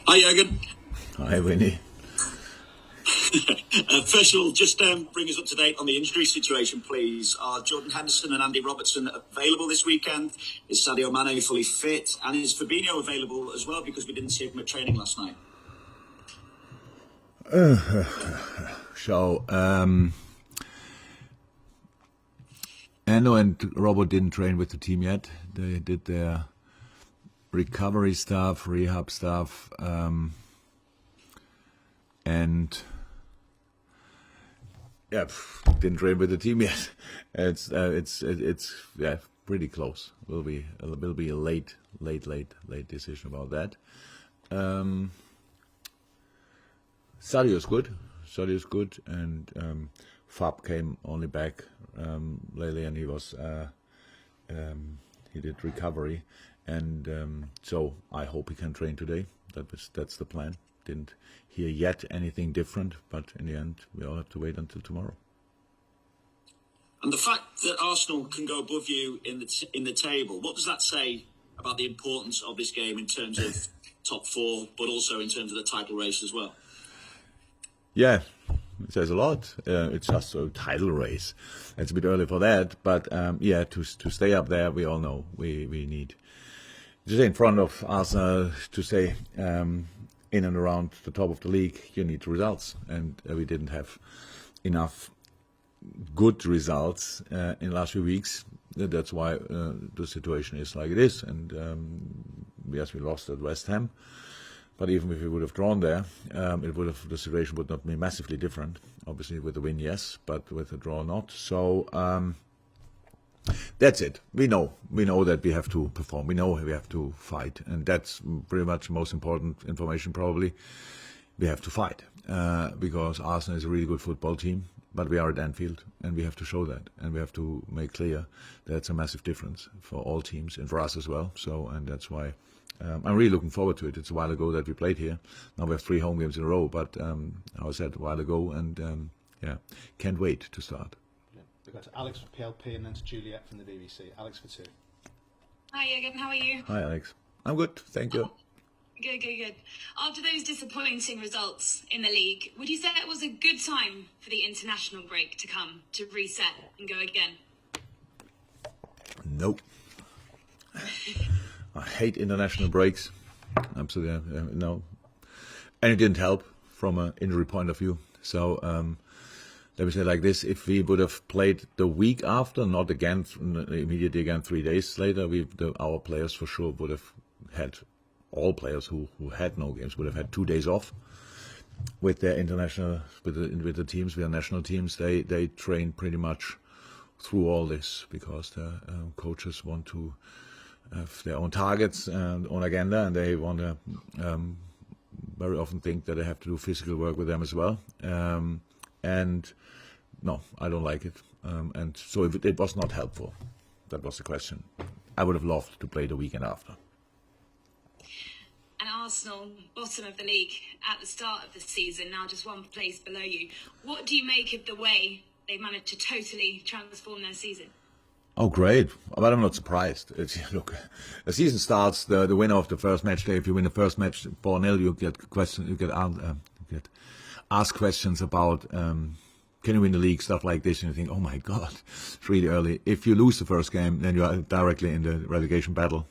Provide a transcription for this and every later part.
Hi, Jurgen. Hi, Winnie. First of all, just bring us up to date on the injury situation, please. Are Jordan Henderson and Andy Robertson available this weekend? Is Sadio Mane fully fit? And is Fabinho available as well? Because we didn't see him at training last night. So, Endo and Robert didn't train with the team yet. They did their recovery stuff, rehab stuff, and yeah, didn't train with the team yet. It's pretty close. Will be a late decision about that. Sadio's good, and Fab came only back lately, and he did recovery, and so I hope he can train today. That's the plan. Didn't hear yet anything different, but in the end, we all have to wait until tomorrow. And the fact that Arsenal can go above you in the table, what does that say about the importance of this game in terms of top four, but also in terms of the title race as well? Yeah, it says a lot. It's just a title race. It's a bit early for that, but to stay up there, we all know we need to stay in front of Arsenal, to stay in and around the top of the league. You need results, and we didn't have enough good results in the last few weeks. That's why the situation is like it is. And yes, we lost at West Ham. But even if we would have drawn there, the situation would not be massively different. Obviously, with the win, yes, but with the draw, not. So that's it. We know that we have to perform. We know we have to fight, and that's pretty much the most important information. Probably, we have to fight because Arsenal is a really good football team, but we are at Anfield, and we have to show that, and we have to make clear that it's a massive difference for all teams and for us as well. So, and that's why. I'm really looking forward to it. It's a while ago that we played here. Now we have 3 home games in a row, but I said a while ago, and can't wait to start. Yeah. We've got to Alex for PLP and then to Juliet from the BBC. Alex for 2. Hi, Jurgen. How are you? Hi, Alex. I'm good, thank you. Good. After those disappointing results in the league, would you say it was a good time for the international break to come, to reset and go again? Nope. I hate international breaks. Absolutely, no. And it didn't help from an injury point of view. So let me say it like this: if we would have played the week after, not again immediately again 3 days later, our players for sure would have had, all players who had no games would have had 2 days off. With their international, with the teams, with their national teams, they train pretty much through all this because the coaches want to have their own targets and own agenda, and they want to very often think that they have to do physical work with them as well. And no, I don't like it. And so it was not helpful. That was the question. I would have loved to play the weekend after. And Arsenal, bottom of the league at the start of the season, now just one place below you. What do you make of the way they've managed to totally transform their season? Oh, great. But I'm not surprised. Look, the season starts, the winner of the first match day, if you win the first match 4-0, you get asked questions about, can you win the league, stuff like this, and you think, oh my God, it's really early. If you lose the first game, then you are directly in the relegation battle.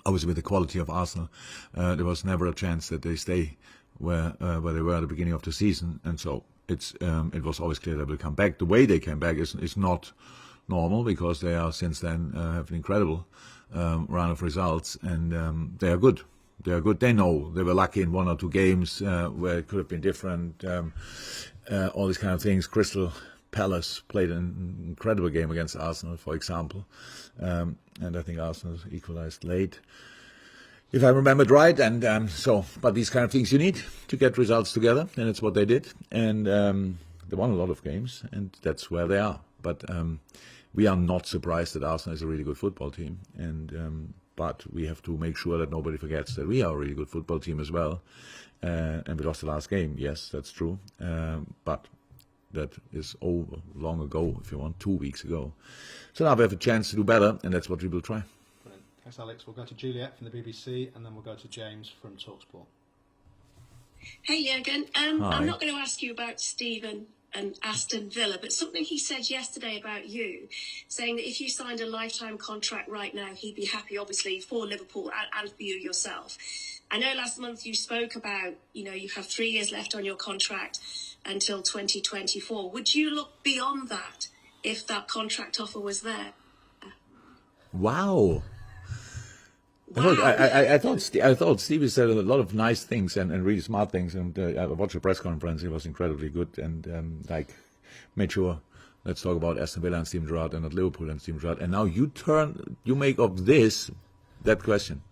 Obviously, with the quality of Arsenal, there was never a chance that they stay where they were at the beginning of the season, and so it was always clear they will come back. The way they came back is not normal because they are since then have an incredible run of results, and they are good. They are good. They know they were lucky in 1 or 2 games where it could have been different. All these kind of things. Crystal Palace played an incredible game against Arsenal, for example, and I think Arsenal equalized late, if I remembered right. And but these kind of things you need to get results together, and it's what they did. And they won a lot of games, and that's where they are. But we are not surprised that Arsenal is a really good football team, and but we have to make sure that nobody forgets that we are a really good football team as well. And we lost the last game, yes, that's true, but that is over long ago, if you want, 2 weeks ago. So now we have a chance to do better, and that's what we will try. Thanks, Alex. We'll go to Juliet from the BBC, and then we'll go to James from TalkSport. Hey, Jurgen. Hi. I'm not going to ask you about Steven and Aston Villa, but something he said yesterday about you, saying that if you signed a lifetime contract right now, he'd be happy, obviously, for Liverpool and for you yourself. I know last month you spoke about, you have 3 years left on your contract until 2024. Would you look beyond that if that contract offer was there? Wow. I thought Stevie said a lot of nice things and really smart things, and I watched the press conference. It was incredibly good, and made sure let's talk about Aston Villa and Steven Gerrard and not Liverpool and Steven Gerrard. And now you make of this that question.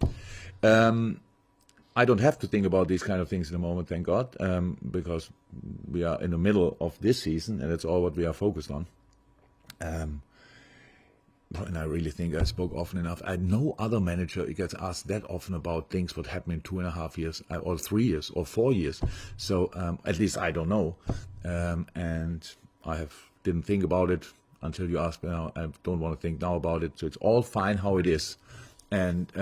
I don't have to think about these kind of things in the moment, thank God, because we are in the middle of this season, and that's all what we are focused on. And I really think I spoke often enough. No other manager gets asked that often about things what happened in 2.5 years, or 3 years, or 4 years. So at least I don't know, and I didn't think about it until you asked me. Now I don't want to think now about it. So it's all fine how it is, and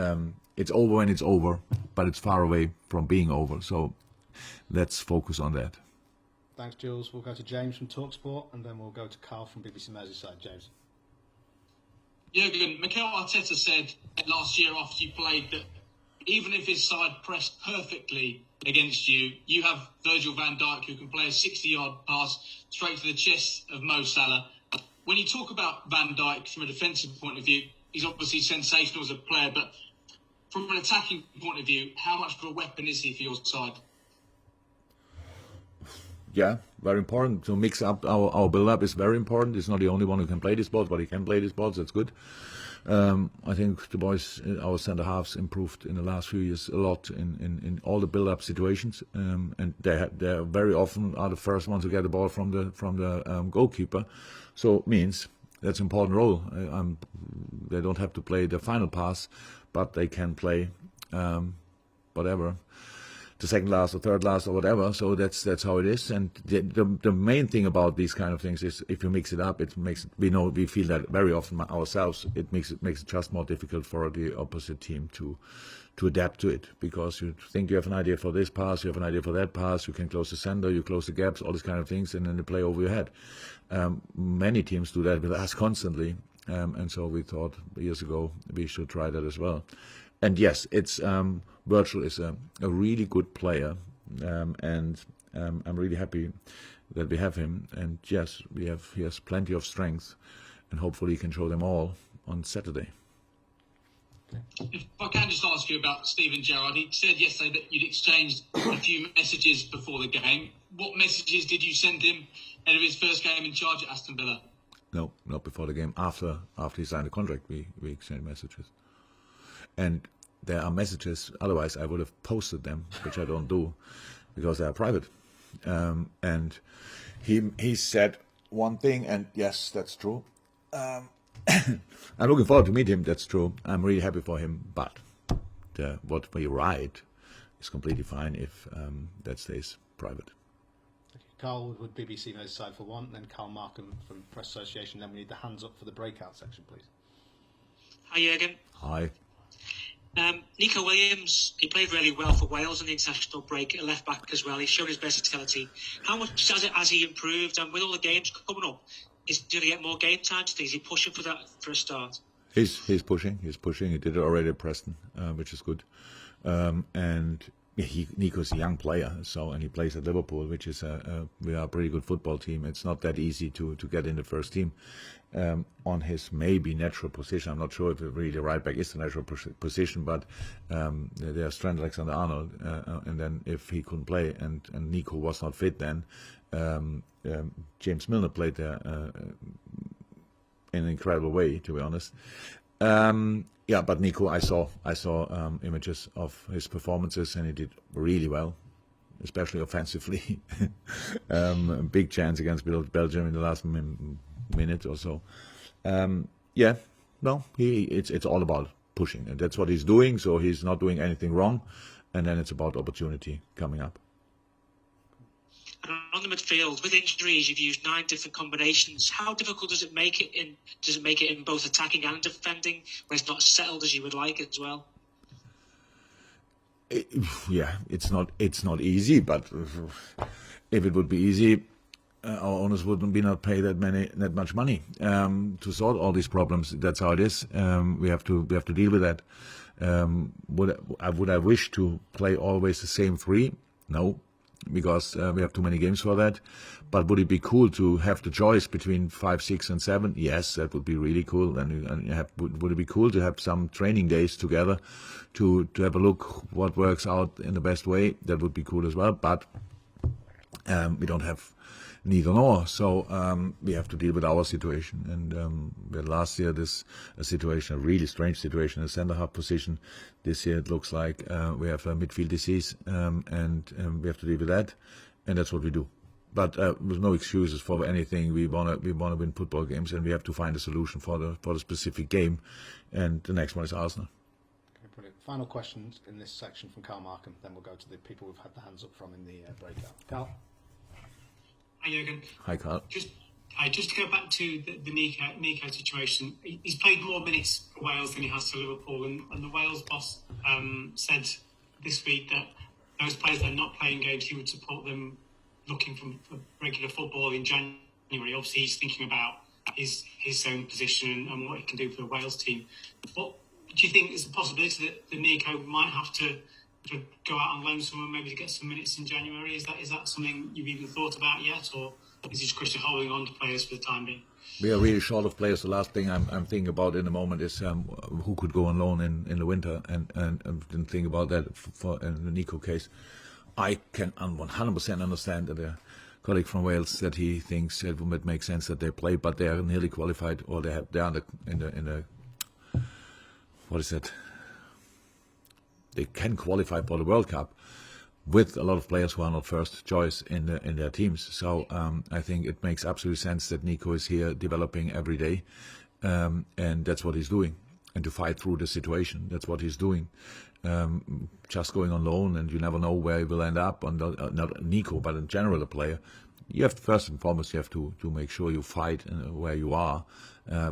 it's over when it's over, but it's far away from being over. So let's focus on that. Thanks, Jules. We'll go to James from TalkSport, and then we'll go to Carl from BBC Merseyside. James. Jurgen, Mikel Arteta said last year after you played that even if his side pressed perfectly against you, you have Virgil van Dijk who can play a 60-yard pass straight to the chest of Mo Salah. When you talk about Van Dijk from a defensive point of view, he's obviously sensational as a player, but from an attacking point of view, how much of a weapon is he for your side? Yeah, very important to mix up our build-up is very important. He's not the only one who can play these balls, but he can play these balls. That's good. I think the boys, our centre halves, improved in the last few years a lot in all the build-up situations, and they very often are the first ones to get the ball from the goalkeeper. So it means that's an important role. They don't have to play the final pass, but they can play whatever. The second last or third last or whatever, so that's how it is. And the main thing about these kind of things is if you mix it up, it makes we feel that very often ourselves. It makes it just more difficult for the opposite team to adapt to it, because you think you have an idea for this pass, you have an idea for that pass, you can close the center, you close the gaps, all these kind of things, and then they play over your head. Many teams do that with us constantly, and so we thought years ago we should try that as well. And yes, it's Virgil is a really good player, and I'm really happy that we have him. And yes, he has plenty of strength, and hopefully he can show them all on Saturday. If I can just ask you about Steven Gerrard, he said yesterday that you'd exchanged a few messages before the game. What messages did you send him ahead of his first game in charge at Aston Villa? No, not before the game. After he signed the contract, we exchanged messages. And there are messages, otherwise I would have posted them, which I don't do, because they are private. And he said one thing, and yes, that's true. I'm looking forward to meet him, that's true. I'm really happy for him, but what we write is completely fine if that stays private. Carl Woodward, BBC Merseyside for one, then Carl Markham from Press Association. Then we need the hands up for the breakout section, please. Hi, Jurgen. Hi. Nico Williams, he played really well for Wales in the international break at left back as well. He's shown his versatility. How much has he improved? And with all the games coming up, is he going to get more game time? Is he pushing for that for a start? He's pushing. He did it already at Preston, which is good. And Nico's a young player, and he plays at Liverpool, which is we are a pretty good football team. It's not that easy to get in the first team on his maybe natural position. I'm not sure if really the right back is the natural position, but there's Trent Alexander-Arnold, and then if he couldn't play and Nico was not fit, then James Milner played there in an incredible way, to be honest. Yeah, but Nico, I saw images of his performances, and he did really well, especially offensively. Big chance against Belgium in the last minute or so. It's all about pushing, and that's what he's doing. So he's not doing anything wrong, and then it's about opportunity coming up. And on the midfield, with injuries, you've used 9 different combinations. How difficult does it make it in both attacking and defending, when it's not settled as you would like as well? It's not easy, but if it would be easy, our owners wouldn't be not pay that much money to sort all these problems. That's how it is. We have to deal with that. Would I wish to play always the same 3? No, because we have too many games for that. But would it be cool to have the choice between 5, 6, and 7? Yes, that would be really cool. And would it be cool to have some training days together to have a look what works out in the best way? That would be cool as well. But we don't have neither nor, so we have to deal with our situation. And we had last year a really strange situation in the centre half position. This year it looks like we have a midfield disease, and we have to deal with that, and that's what we do. But there's no excuses for anything. We wanna win football games, and we have to find a solution for the specific game. And the next one is Arsenal. Okay, brilliant. Final questions in this section from Carl Markham. Then we'll go to the people we've had the hands up from in the breakout. Carl. Hi, Jurgen. Hi, Carl. Just to go back to the Nico situation, he's played more minutes for Wales than he has for Liverpool, and the Wales boss said this week that those players that are not playing games, he would support them looking for regular football in January. Obviously, he's thinking about his own position and what he can do for the Wales team. What do you think is a possibility that the Nico might have to go out on loan somewhere, maybe to get some minutes in January? Is that something you've even thought about yet, or is it just a question of holding on to players for the time being? We are really short of players. The last thing I'm thinking about in the moment is who could go on loan in the winter, and didn't think about that for in the Nico case. I can 100% understand that a colleague from Wales that he thinks it would make sense that they play, but they are nearly qualified, or they are in the what is it? They can qualify for the World Cup with a lot of players who are not first choice in their teams. So I think it makes absolute sense that Nico is here developing every day, and that's what he's doing. And to fight through the situation, that's what he's doing. Just going on loan, and you never know where he will end up. On not Nico, but in general, a player. You have first and foremost, you have to make sure you fight where you are,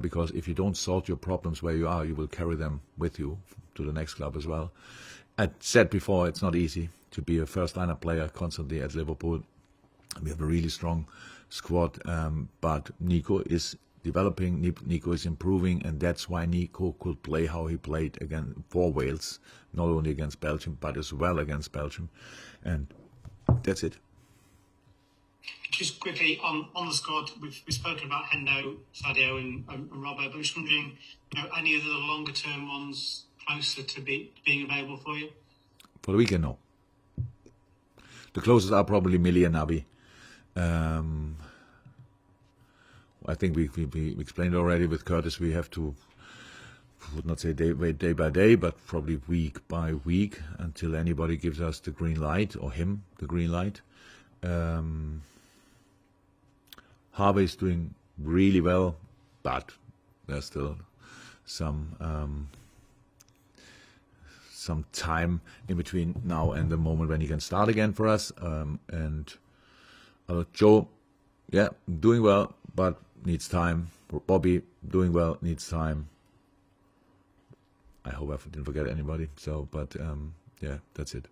because if you don't sort your problems where you are, you will carry them with you to the next club as well. I said before, it's not easy to be a first-liner player constantly at Liverpool. We have a really strong squad, but Nico is developing, Nico is improving, and that's why Nico could play how he played again for Wales, not only against Belgium, but as well against Belgium. And that's it. Just quickly, on the squad, we've spoken about Hendo, Sadio and Robbo, but I'm just wondering, any of the longer-term ones closer to being available for you? For the weekend, no. The closest are probably Millie and Naby. I think we explained already with Curtis, we have to, would not say day by day, but probably week by week until anybody gives us the green light, or him the green light. Harvey is doing really well, but there's still some time in between now and the moment when he can start again for us. And Joe, yeah, doing well, but needs time. Bobby, doing well, needs time. I hope I didn't forget anybody. So, but yeah, that's it.